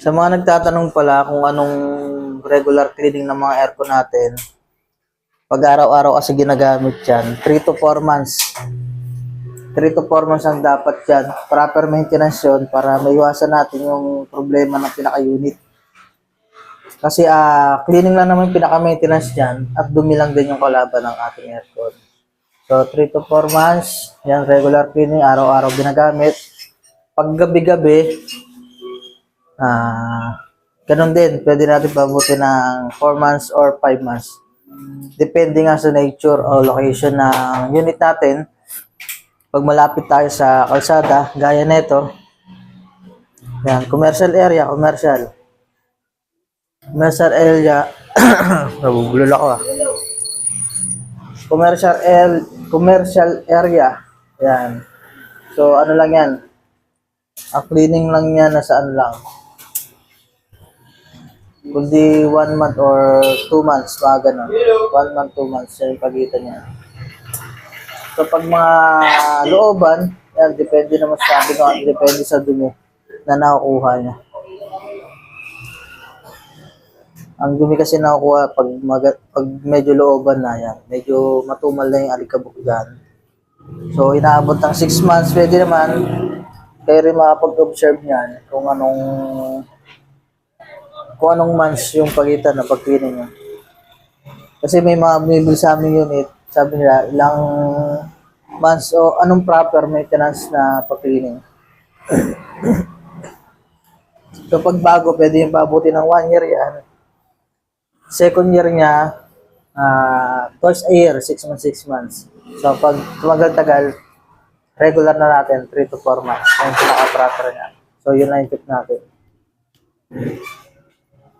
Sa mga nagtatanong pala kung anong regular cleaning ng mga aircon natin, pag araw-araw kasi ginagamit yan, 3 to 4 months. 3 to 4 months ang dapat yan. Proper maintenance yun para maiwasan natin yung problema ng pinaka-unit. Kasi cleaning lang naman pinaka-maintenance dyan at dumi lang din yung kalaban ng ating aircon. So 3 to 4 months, yan regular cleaning, araw-araw ginagamit. Pag gabi-gabi, ganun din, pwede natin pabuti ng 4 months or 5 months. Depende nga sa nature o location ng unit natin. Pag malapit tayo sa kalsada, gaya nito, yan, commercial area, commercial area, nabubulol ako commercial area, yan. So, ano lang yan, ang cleaning lang yan, nasa ano lang, kundi 1 month or 2 months, mga ganun. 1 month, 2 months, yan yung pagitan niya. So, pag mga looban, yan, depende naman sa sabi ko, depende sa dumi na nakukuha niya. Ang dumi kasi nakukuha pag medyo looban na yan, medyo matumal na yung alikabok dyan. So, inaabot ng 6 months, pwede naman, kayo rin makapag-observe niyan kung anong months yung pagitan na pag-cleaning niya. Kasi may mga bumibili sa aming unit, sabi nila, ilang months o anong proper maintenance na pag-cleaning. So, pag bago, pwede yung pabuti ng 1 year yan. Second year niya, twice a year, 6 months, 6 months. So, pag tumagal-tagal, regular na natin, 3 to 4 months. Yung pinaka-proper niya. So, yun na yung tip natin.